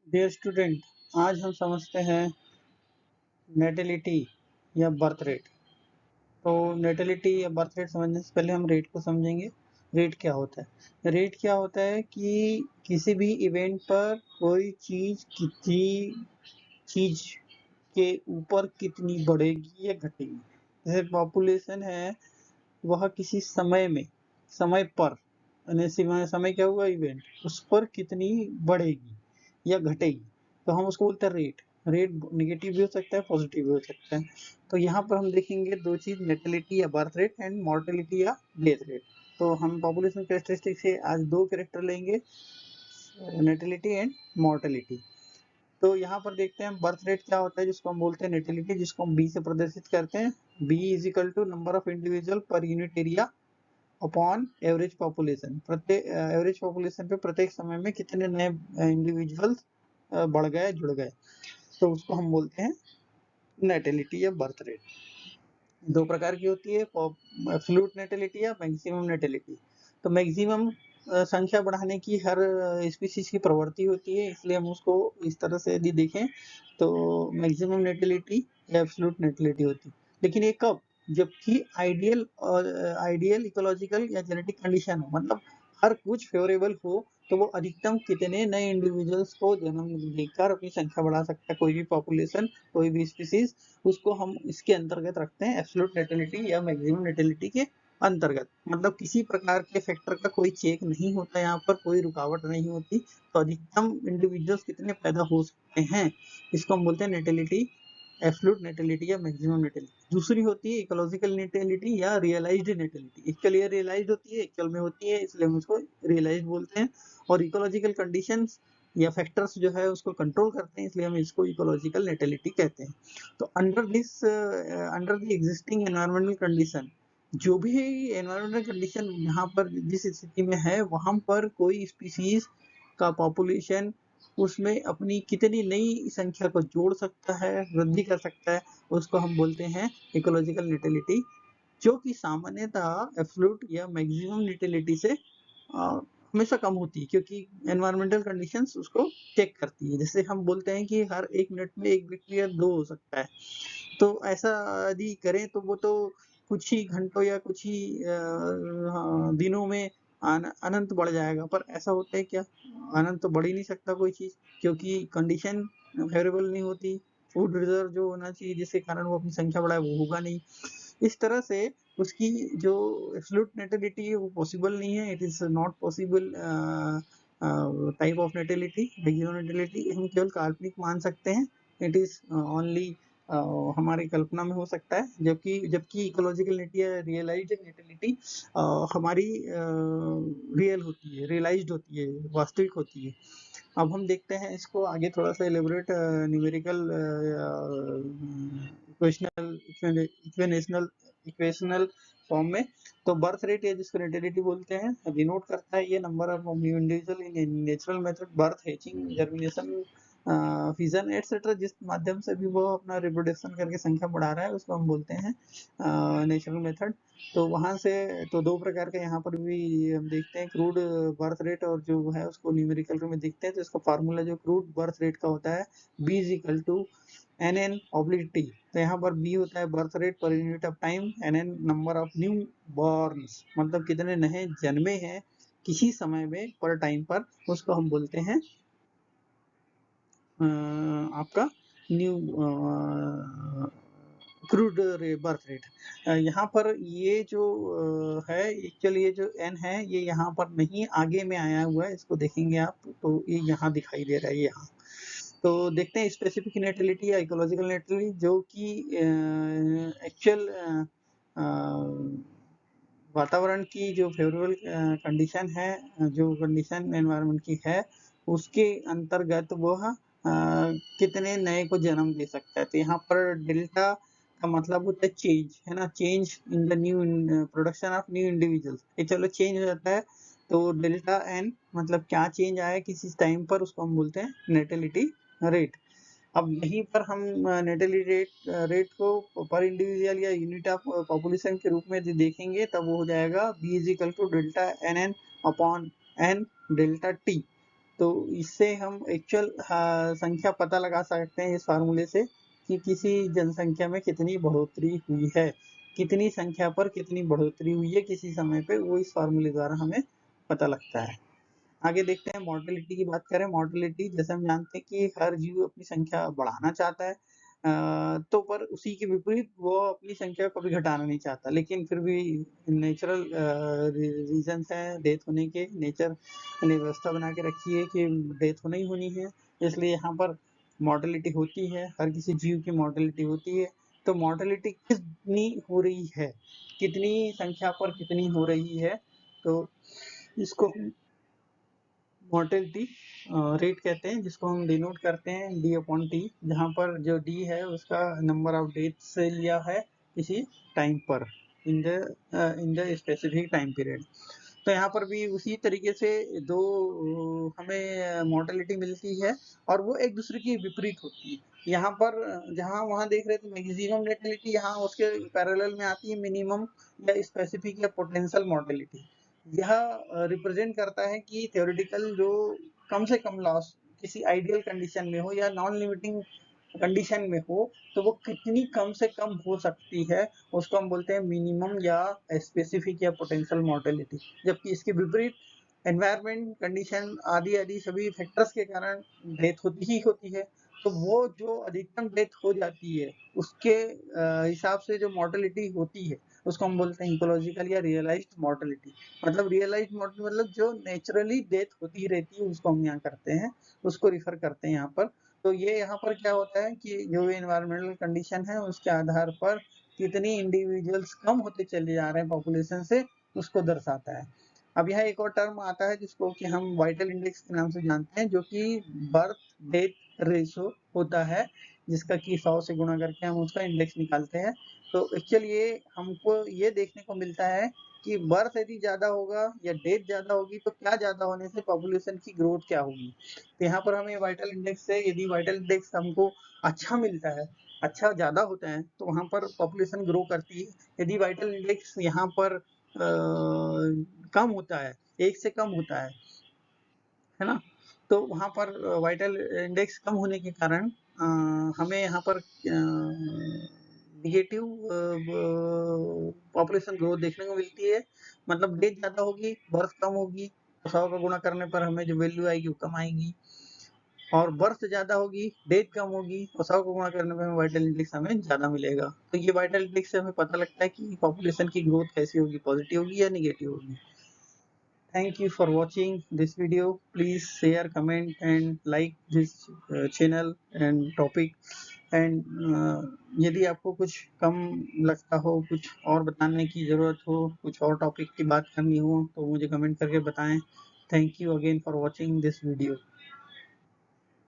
Dear student, आज हम समझते हैं नेटिलिटी या बर्थ रेट। तो नेटिलिटी या बर्थ रेट समझने से पहले हम रेट को समझेंगे। रेट क्या होता है? रेट क्या होता है कि किसी भी इवेंट पर कोई चीज के ऊपर कितनी बढ़ेगी या घटेगी। जैसे पॉपुलेशन है, वह किसी समय पर समय क्या हुआ, इवेंट, उस पर कितनी बढ़ेगी या घटेगी, तो हम उसको बोलते हैं रेट। रेट नेगेटिव भी हो सकता है, पॉजिटिव भी हो सकता है। तो यहाँ पर हम देखेंगे दो चीज, नेटिलिटी या बर्थ रेट एंड मॉर्टेलिटी या डेथ रेट। तो हम पॉपुलेशन कैरेक्टरिस्टिक से आज दो कैरेक्टर लेंगे, नेटिलिटी एंड मॉर्टेलिटी। तो यहाँ पर देखते हैं बर्थ रेट क्या होता है, जिसको हम बोलते हैं नेटिलिटी, जिसको हम बी से प्रदर्शित करते हैं। B is equal to number of individual per unit area upon average population. प्रत्येक एवरेज पॉपुलेशन पे प्रत्येक समय में कितने नए इंडिविजुअल्स बढ़ गए, जुड़ गए, तो उसको हम बोलते हैं नेटिलिटी या बर्थ रेट। दो प्रकार की होती है, एब्सोल्यूट नेटिलिटी या मैक्सिमम नेटिलिटी। तो मैक्सिमम संख्या बढ़ाने की हर स्पीशीज की प्रवृत्ति होती है, इसलिए हम उसको इस तरह से यदि देखें तो मैक्सिमम नेटिलिटी या एब्सोल्यूट नेटिलिटी होती है। लेकिन ये कब? जबकि आइडियल इकोलॉजिकल या जेनेटिक कंडीशन हो, मतलब हर कुछ फेवरेबल हो, तो वो अधिकतम कितने नए इंडिविजुअल्स को जन्म देकर अपनी संख्या बढ़ा सकता है कोई भी पॉपुलेशन, कोई भी स्पीशीज, उसको हम इसके अंतर्गत रखते हैं एब्सोल्यूट नेटिलिटी या मैक्सिमम नेटिलिटी के अंतर्गत। मतलब किसी प्रकार के फैक्टर का कोई चेक नहीं होता, यहाँ पर कोई रुकावट नहीं होती, तो अधिकतम इंडिविजुअल्स कितने पैदा हो सकते हैं, इसको हम बोलते हैं नेटिलिटी, एब्सोल्यूट नेटिलिटी या मैक्सिमम नेटिलिटी। दूसरी होती है इकोलॉजिकल नेटिलिटी या रियलाइज्ड नेटिलिटी। इसके लिए रियलाइज्ड होती है, एक्चुअल में होती है, इसलिए हम उसको रियलाइज्ड बोलते हैं। और इकोलॉजिकल कंडीशंस या फैक्टर्स जो है उसको कंट्रोल करते हैं, इसलिए हम इसको इकोलॉजिकल नेटिलिटी कहते हैं। तो under the existing environmental condition, जो भी एनवायरमेंटल कंडीशन यहाँ पर जिस स्थिति में है, वहां पर कोई स्पीशीज का पॉपुलेशन उसमें अपनी कितनी नई संख्या को जोड़ सकता है, वृद्धि कर सकता है, उसको हम बोलते हैं इकोलॉजिकल नेटिलिटी, जो कि सामान्यतः एब्सोल्यूट या मैक्सिमम नेटिलिटी से हमेशा कम होती है, क्योंकि एनवायरमेंटल कंडीशंस उसको चेक करती है। जैसे हम बोलते हैं कि हर 1 मिनट में 1 व्यक्ति या 2 हो सकता है, तो ऐसा यदि करें तो वो तो कुछ ही घंटों या कुछ ही दिनों में अनंत बढ़ जाएगा। पर ऐसा होता है क्या? अनंत तो बढ़ ही नहीं सकता कोई चीज, क्योंकि कंडीशन फेवरेबल नहीं होती। फूड रिजर्व जो होना चाहिए जिसके कारण वो अपनी संख्या बढ़ाए, वो होगा नहीं। इस तरह से उसकी जो एब्सोल्यूट नेटिलिटी है वो पॉसिबल नहीं है। It is not possible type of utility. Maximum utility हम केवल काल्पनिक मान सकते हैं, इट इज ओनली हमारी कल्पना में हो सकता है, जबकि इकोलॉजिकल नेटिलिटी या रियलाइज्ड नेटिलिटी हमारी रियल होती है, रियलाइज्ड होती है, वास्तविक होती है। अब हम देखते हैं इसको आगे थोड़ा सा एलेबोरेट न्यूमेरिकल इक्वेशनल फॉर्म में। तो बर्थ रेट या जिसको नेटिलिटी बोलते हैं, डिनोट करता है ये number of new individual in natural method, birth, hatching, germination, fission etcetera, जिस माध्यम से भी वो अपना रिप्रोडक्शन करके संख्या बढ़ा रहा है, उसको हम बोलते हैं नेचुरल मेथड। तो वहां से तो दो प्रकार का यहाँ पर भी हम देखते हैं, क्रूड बर्थ रेट और जो है उसको न्यूमेरिकल में देखते हैं। तो इसका फार्मूला जो क्रूड बर्थ रेट का होता है, B is equal to NN/T। तो यहाँ पर बी होता है birth rate per unit of time, NN number of new borns, मतलब कितने नए जन्मे हैं किसी समय में पर टाइम पर, उसको हम बोलते हैं आपका न्यू क्रूड बर्थ रेट। यहाँ पर ये जो है, एक्चुअली ये जो n है ये यहाँ पर नहीं, आगे में आया हुआ है, इसको देखेंगे आप तो ये यहाँ दिखाई दे रहा है यहाँ। तो देखते हैं स्पेसिफिक नेटिलिटी या इकोलॉजिकल नेटिलिटी, जो कि एक्चुअल वातावरण की जो फेवरेबल कंडीशन है, जो कंडीशन एनवायरनमेंट की है, उसके अंतर्गत वह कितने नए को जन्म दे सकता है। तो यहाँ पर डेल्टा का मतलब होता है चेंज, है ना, change in the new production of new individuals. ये चलो चेंज हो जाता है, तो डेल्टा एन मतलब क्या चेंज आया किसी टाइम पर, उसको हम बोलते हैं नेटिलिटी रेट। अब यहीं पर हम नेटिलिटी रेट को पर इंडिविजुअल या यूनिट ऑफ पॉपुलेशन के रूप में देखेंगे, तब वो हो जाएगा B is equal to delta NN upon N delta T। तो इससे हम एक्चुअल संख्या पता लगा सकते हैं इस फार्मूले से कि किसी जनसंख्या में कितनी बढ़ोतरी हुई है, कितनी संख्या पर कितनी बढ़ोतरी हुई है किसी समय पे, वो इस फार्मूले द्वारा हमें पता लगता है। आगे देखते हैं मॉर्टेलिटी की बात करें। मॉर्टेलिटी जैसे हम जानते हैं कि हर जीव अपनी संख्या बढ़ाना चाहता है, तो पर उसी के विपरीत वो अपनी संख्या कभी घटाना नहीं चाहता, लेकिन फिर भी नेचुरल रीजंस हैं डेथ होने के, नेचर ने व्यवस्था बना के रखी है कि डेथ होना ही होनी है, इसलिए यहाँ पर मॉर्टेलिटी होती है, हर किसी जीव की मॉर्टेलिटी होती है। तो मॉर्टेलिटी कितनी हो रही है, कितनी संख्या पर कितनी हो रही है, तो इसको मॉर्टेलिटी रेट कहते हैं, जिसको हम डिनोट करते हैं D/T, जहाँ पर जो D है उसका नंबर ऑफ डेथ से लिया है किसी टाइम पर in the specific time period. तो यहाँ पर भी उसी तरीके से दो हमें मॉर्टेलिटी मिलती है और वो एक दूसरे की विपरीत होती है। यहाँ पर जहाँ वहाँ देख रहे थे मैक्सिमम मॉर्टेलिटी, यहाँ उसके पैरेलल में आती है मिनिमम या स्पेसिफिक या पोटेंशियल मॉर्टेलिटी। यह रिप्रेजेंट करता है कि थ्योरेटिकल जो कम से कम लॉस किसी आइडियल कंडीशन में हो या नॉन लिमिटिंग कंडीशन में हो, तो वो कितनी कम से कम हो सकती है, उसको हम बोलते हैं मिनिमम या स्पेसिफिक या पोटेंशियल मॉर्टेलिटी। जबकि इसके विपरीत एनवायरमेंट कंडीशन आदि आदि सभी फैक्टर्स के कारण डेथ होती ही होती है, तो वो जो अधिकतम डेथ हो जाती है उसके हिसाब से जो मॉर्टेलिटी होती है उसको हम बोलते हैं इकोलॉजिकल या रियलाइज्ड मॉर्टेलिटी। मतलब रियलाइज्ड मॉर्टेलिटी मतलब जो नेचुरली डेथ होती रहती है उसको हम यहाँ करते हैं, उसको रिफर करते हैं यहाँ पर। तो ये यहाँ पर क्या होता है कि जो भी एनवायरमेंटल कंडीशन है उसके आधार पर कितनी इंडिविजुअल्स कम होते चले जा रहे हैं पॉपुलेशन से, उसको दर्शाता है। अब यहाँ एक और टर्म आता है जिसको कि हम वाइटल इंडेक्स के नाम से जानते हैं, जो कि बर्थ डेथ रेशो होता है, जिसका कि 100 से गुणा करके हम उसका इंडेक्स निकालते हैं। तो एक्चुअली ये हमको ये देखने को मिलता है कि बर्थ यदि ज़्यादा होगा या डेथ ज़्यादा होगी तो क्या ज़्यादा होने से पॉपुलेशन की ग्रोथ क्या होगी। तो यहाँ पर हमें वाइटल इंडेक्स से यदि वाइटल इंडेक्स हमको अच्छा मिलता है, अच्छा ज़्यादा होता है, तो वहाँ पर पॉपुलेशन ग्रो करती है। यदि वाइटल इंडेक्स यहाँ पर कम होता है, 1 से कम होता है ना, तो वहाँ पर वाइटल इंडेक्स कम होने के कारण हमें यहाँ पर निगेटिव पॉपुलेशन ग्रोथ देखने को मिलती है। मतलब डेथ ज़्यादा होगी, बर्थ कम होगी, तो 100 का गुणा करने पर हमें जो वैल्यू आएगी वो कम आएगी, और बर्थ ज़्यादा होगी, डेथ कम होगी, और 100 को गुणा करने पर हमें वाइटल इंडेक्स हमें ज़्यादा मिलेगा। तो ये वाइटल इंडेक्स से हमें पता लगता है कि पॉपुलेशन की ग्रोथ कैसी होगी, पॉजिटिव होगी या निगेटिव होगी। Thank you for watching this video. Please share, comment and like this channel and topic. And यदि आपको कुछ कम लगता हो, कुछ और बताने की ज़रूरत हो, कुछ और टॉपिक की बात करनी हो, तो मुझे कमेंट करके बताएं। Thank you again for watching this video.